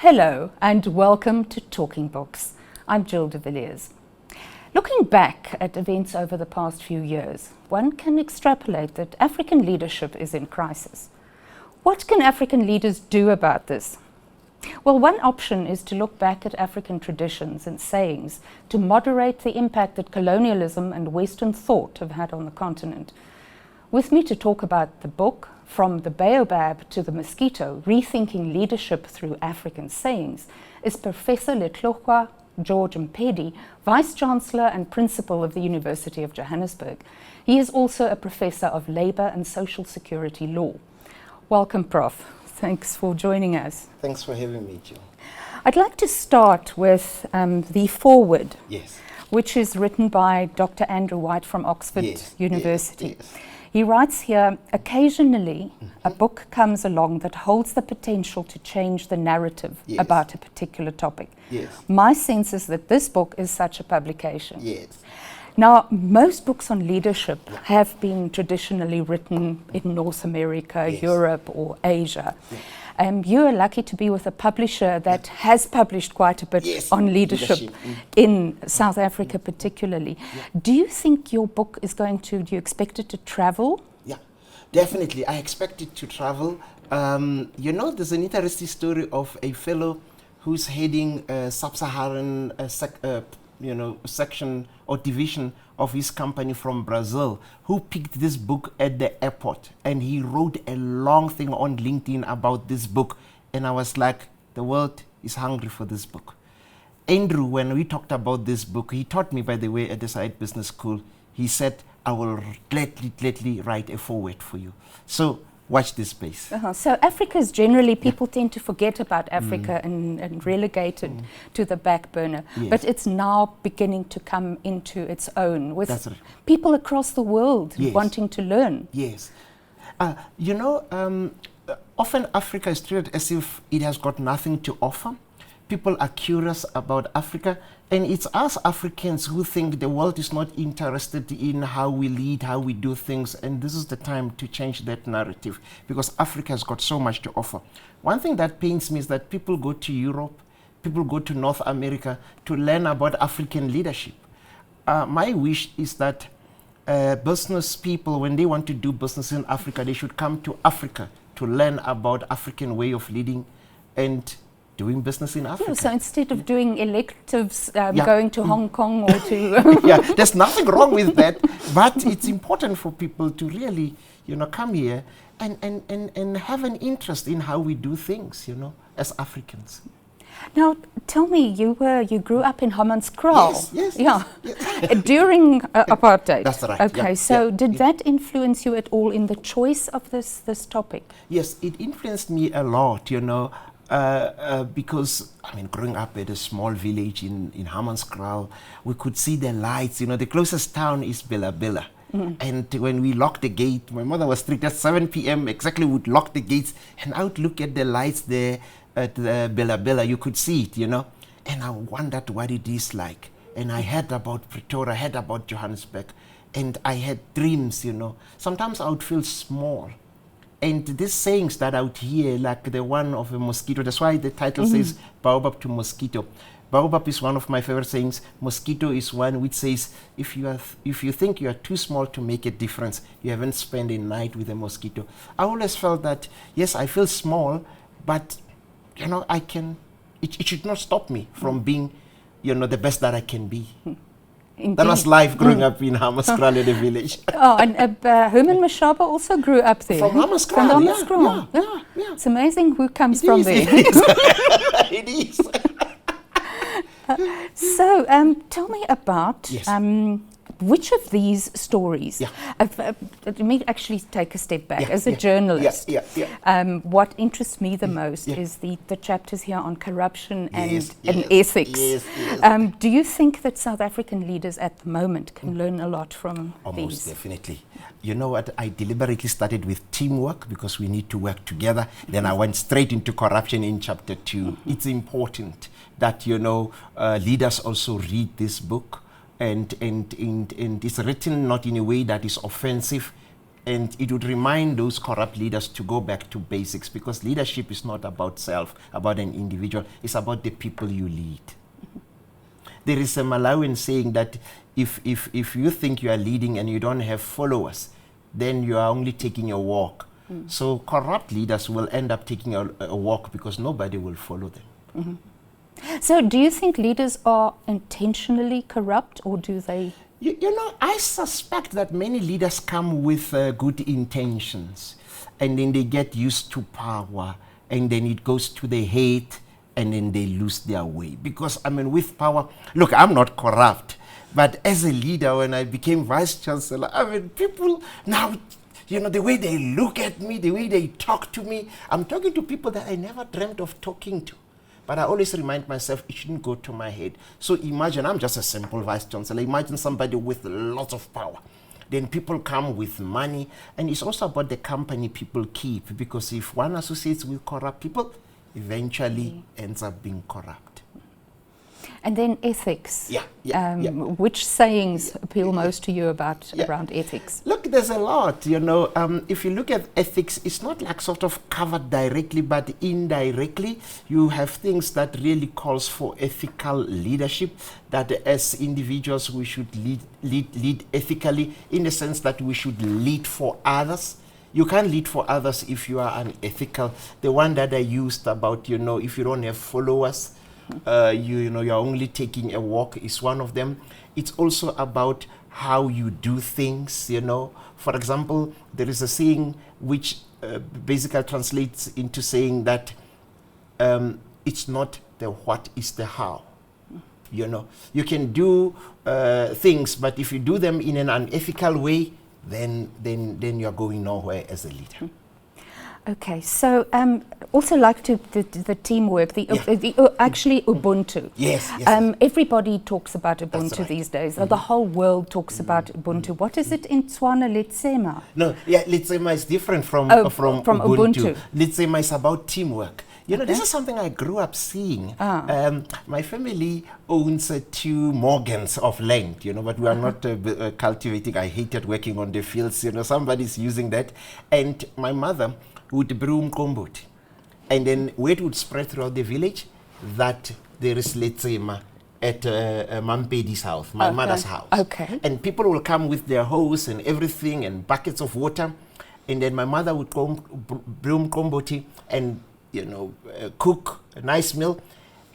Hello and welcome to Talking Books. I'm Jill de Villiers. Looking back at events over the past few years, one can extrapolate that African leadership is in crisis. What can African leaders do about this? Well, one option is to look back at African traditions and sayings to moderate the impact that colonialism and Western thought have had on the continent. With me to talk about the book, From the Baobab to the Mosquito, Rethinking Leadership Through African Sayings, is Professor Lethohkwa George Mpedi, Vice Chancellor and Principal of the University of Johannesburg. He is also a Professor of Labour and Social Security Law. Welcome, Prof. Thanks for joining us. Thanks for having me, Jill. I'd like to start with the foreword, Yes. which is written by Dr. Andrew White from Oxford University. Yes. He writes here, occasionally a book comes along that holds the potential to change the narrative about a particular topic. Yes. My sense is that this book is such a publication. Yes. Now, most books on leadership have been traditionally written in North America, Europe or Asia. You are lucky to be with a publisher that has published quite a bit on leadership in South Africa particularly. Do you think your book is do you expect it to travel? Yeah, definitely. I expect it to travel. There's an interesting story of a fellow who's heading a sub-Saharan section or division of his company from Brazil, who picked this book at the airport, and he wrote a long thing on LinkedIn about this book, and I was like, the world is hungry for this book. Andrew, when we talked about this book, he taught me, by the way, at the Side Business School, he said, I will gladly write a foreword for you. So watch this space. So Africa is generally, people tend to forget about Africa and relegate it to the back burner. Yes. But it's now beginning to come into its own with That's right. people across the world wanting to learn. Yes. Often Africa is treated as if it has got nothing to offer. People are curious about Africa, and it's us Africans who think the world is not interested in how we lead, how we do things, and this is the time to change that narrative because Africa has got so much to offer. One thing that pains me is that people go to Europe, people go to North America to learn about African leadership. My wish is that business people, when they want to do business in Africa, they should come to Africa to learn about African way of leading and doing business in Africa. So instead of doing electives, going to Hong Kong or to... There's nothing wrong with that, but it's important for people to really, come here and have an interest in how we do things, as Africans. Now, tell me, you grew up in Hammanskraal. Yes. During apartheid. That's right. Okay, did that influence you at all in the choice of this topic? Yes, it influenced me a lot, because, growing up at a small village in Hammanskraal, we could see the lights. The closest town is Bela. And when we locked the gate, my mother was strict at 7 p.m. exactly, would lock the gates, and I would look at the lights there at Bela. You could see it, and I wondered what it is like. And I heard about Pretoria, I heard about Johannesburg, and I had dreams, Sometimes I would feel small. And these sayings that I would hear, like the one of a mosquito, that's why the title says Baobab to Mosquito. Baobab is one of my favorite sayings. Mosquito is one which says, if you think you are too small to make a difference, you haven't spent a night with a mosquito. I always felt that, yes, I feel small, but, it should not stop me from being, the best that I can be. Indeed. That was life growing up in Hammanskraal in the village. And Herman Mashaba also grew up there. From Hammanskraal, yeah. It's amazing who comes from there. It is. So, tell me about which of these stories, let me actually take a step back. As a journalist, what interests me the most is the chapters here on corruption and ethics. Yes. Do you think that South African leaders at the moment can learn a lot from these? Most definitely. You know what, I deliberately started with teamwork because we need to work together. Then I went straight into corruption in chapter 2. It's important that, leaders also read this book. And it's written not in a way that is offensive And it would remind those corrupt leaders to go back to basics, because leadership is not about self, about an individual. It's about the people you lead. There is a Malawian saying that if you think you are leading and you don't have followers, then you are only taking a walk. So corrupt leaders will end up taking a walk because nobody will follow them. So do you think leaders are intentionally corrupt, or do they? You know, I suspect that many leaders come with good intentions, and then they get used to power, and then it goes to the hate, and then they lose their way. Because, I mean, with power, look, I'm not corrupt, but as a leader, when I became Vice Chancellor, I mean, people now, you know, the way they look at me, the way they talk to me, I'm talking to people that I never dreamt of talking to. But I always remind myself, it shouldn't go to my head. So imagine, I'm just a simple Vice Chancellor. Imagine somebody with lots of power. Then people come with money. And it's also about the company people keep. Because if one associates with corrupt people, eventually ends up being corrupt. And then ethics. Yeah. Which sayings appeal most to you about around ethics? Look, there's a lot, you know. If you look at ethics, it's not like sort of covered directly, but indirectly. You have things that really calls for ethical leadership, that as individuals we should lead ethically, in the sense that we should lead for others. You can't lead for others if you are unethical. The one that I used about, you know, if you don't have followers, you know, you're only taking a walk is one of them. It's also about how you do things, you know. For example, there is a saying which basically translates into saying that it's not the what, it's the how. You know, you can do things, but if you do them in an unethical way, then you're going nowhere as a leader. Okay, so also like to the teamwork, actually Ubuntu. Yes. Everybody talks about Ubuntu right. these days. The whole world talks about Ubuntu. What is it in Tswana, Letsema? No, Letsema is different from Ubuntu. Letsema is about teamwork. You know, this is something I grew up seeing. My family owns 2 Morgans of land, you know, but we are not cultivating. I hated working on the fields, you know, somebody's using that. And my mother would brew Mkomboti. And then word would spread throughout the village that there is Letsema at Mpedi's house, my mother's house. Okay. And people will come with their hose and everything and buckets of water. And then my mother would brew Mkomboti and, you know, cook a nice meal.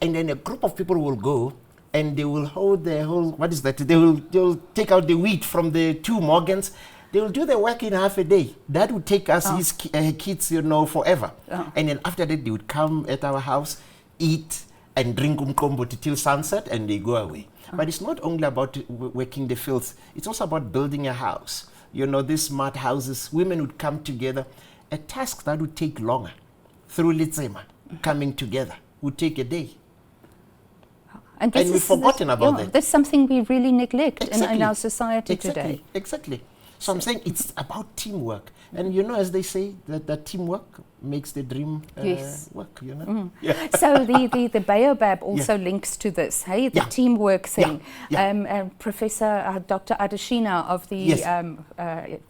And then a group of people will go and they will hold the whole, what is that? They will take out the wheat from the 2 Morgans. They will do the work in half a day. That would take us, his kids, you know, forever. And then after that, they would come at our house, eat, and drink umkomboti till sunset, and they go away. But it's not only about working the fields. It's also about building a house. You know, these smart houses, women would come together. A task that would take longer, through Letsema, coming together, would take a day. And we've forgotten about that. That's something we really neglect in our society today. Exactly. So I'm saying it's about teamwork. And you know, as they say, that teamwork makes the dream work, you know. So the Baobab also links to this, hey, the teamwork thing. Professor Dr. Adeshina of the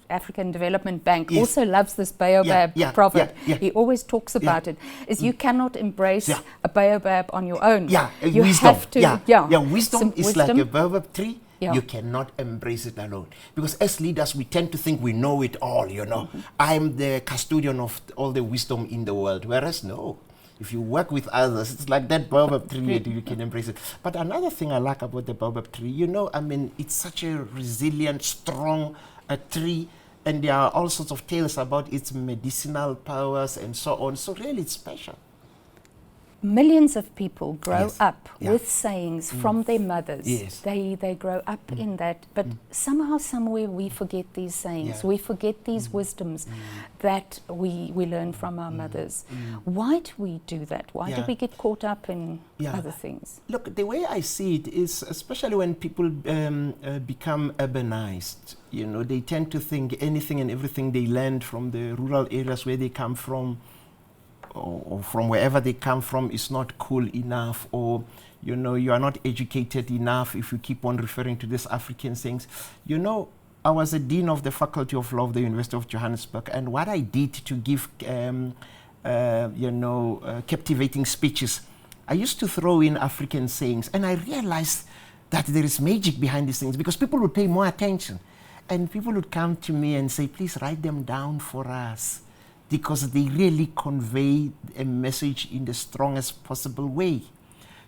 African Development Bank also loves this Baobab proverb. He always talks about it, is you cannot embrace a Baobab on your own. You wisdom. have to, Wisdom is like a Baobab tree. You cannot embrace it alone. Because as leaders, we tend to think we know it all, you know. I'm the custodian of all the wisdom in the world. Whereas, no. If you work with others, it's like that Baobab tree, you can embrace it. But another thing I like about the Baobab tree, you know, I mean, it's such a resilient, strong tree. And there are all sorts of tales about its medicinal powers and so on. So really, it's special. Millions of people grow up with sayings from their mothers. They grow up in that, but somehow, somewhere, we forget these sayings. We forget these wisdoms that we learn from our mothers. Why do we do that? Why do we get caught up in other things? Look, the way I see it is, especially when people become urbanized, you know, they tend to think anything and everything they learned from the rural areas where they come from, or from wherever they come from, is not cool enough, or, you know, you are not educated enough if you keep on referring to these African things. You know, I was a dean of the Faculty of Law of the University of Johannesburg, and what I did to give, captivating speeches, I used to throw in African sayings, and I realized that there is magic behind these things because people would pay more attention. And people would come to me and say, please write them down for us, because they really convey a message in the strongest possible way.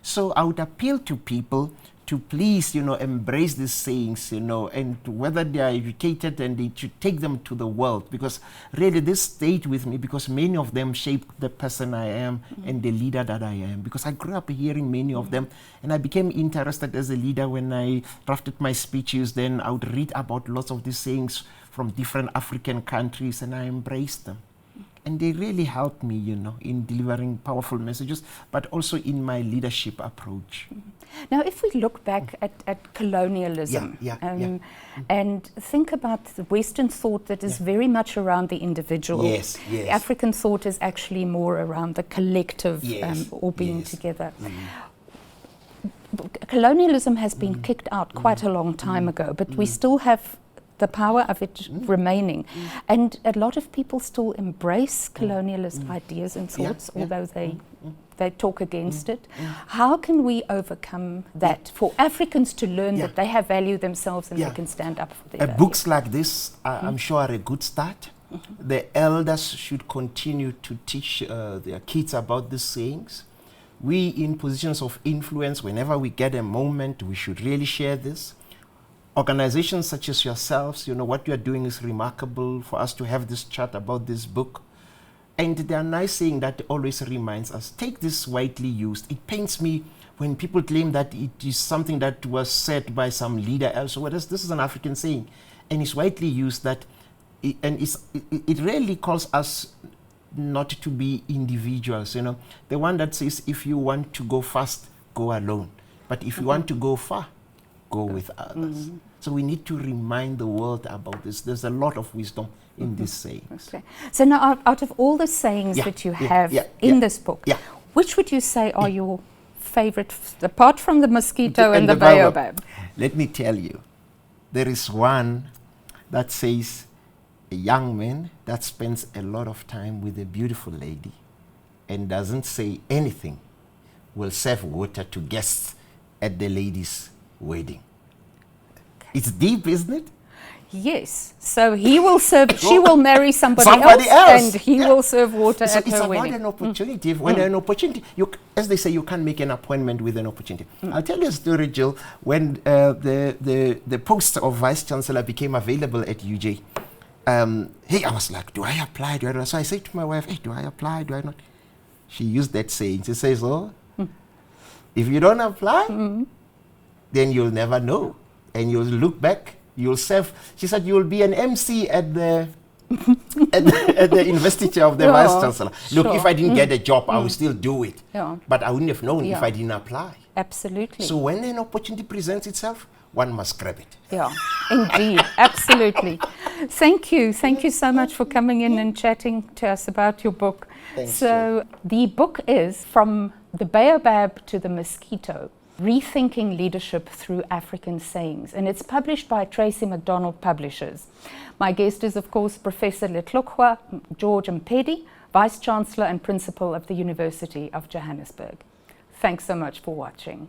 So I would appeal to people to please, embrace these sayings, and whether they are educated, and they should take them to the world, because really this stayed with me because many of them shaped the person I am and the leader that I am, because I grew up hearing many of them, and I became interested as a leader when I drafted my speeches. Then I would read about lots of these sayings from different African countries, and I embraced them. And they really helped me, in delivering powerful messages, but also in my leadership approach. Now, if we look back at colonialism and think about the Western thought that is very much around the individual, the African thought is actually more around the collective or being together. Colonialism has been kicked out quite a long time ago, but we still have the power of it remaining. And a lot of people still embrace colonialist ideas and thoughts, although they talk against it. How can we overcome that for Africans to learn that they have value themselves and they can stand up for their books like this, I'm sure, are a good start. The elders should continue to teach their kids about these sayings. We in positions of influence, whenever we get a moment, we should really share this. Organizations such as yourselves, what you are doing is remarkable for us to have this chat about this book. And there are nice saying that always reminds us, take this widely used. It pains me when people claim that it is something that was said by some leader elsewhere. This is an African saying, and it's widely used it really calls us not to be individuals, The one that says, if you want to go fast, go alone. But if you want to go far, go with others. So we need to remind the world about this. There's a lot of wisdom in these sayings. Okay. So now, out of all the sayings that you have in this book, which would you say are your favorite, apart from the mosquito and the baobab? Let me tell you, there is one that says, a young man that spends a lot of time with a beautiful lady and doesn't say anything will serve water to guests at the lady's wedding. It's deep, isn't it? Yes. So he will serve, she will marry somebody else, and he will serve water at her wedding. It's about an opportunity. When an opportunity, as they say, you can't make an appointment with an opportunity. I'll tell you a story, Jill. When the post of Vice Chancellor became available at UJ, I was like, do I apply? Do I not? So I said to my wife, hey, do I apply? Do I not? She used that saying. She says, if you don't apply, then you'll never know. And you'll look back, you'll serve. She said, you'll be an MC at the at the investiture of the Vice Chancellor. Look, if I didn't get a job, I would still do it. But I wouldn't have known if I didn't apply. Absolutely. So when an opportunity presents itself, one must grab it. Yeah, indeed. Absolutely. Thank you. Thank you so much for coming in and chatting to us about your book. Thanks, so the book is From the Baobab to the Mosquito, Rethinking Leadership Through African Sayings, and it's published by Tracy McDonald Publishers. My guest is, of course, Professor Lethohkwa George Mpedi, Vice Chancellor and Principal of the University of Johannesburg. Thanks so much for watching.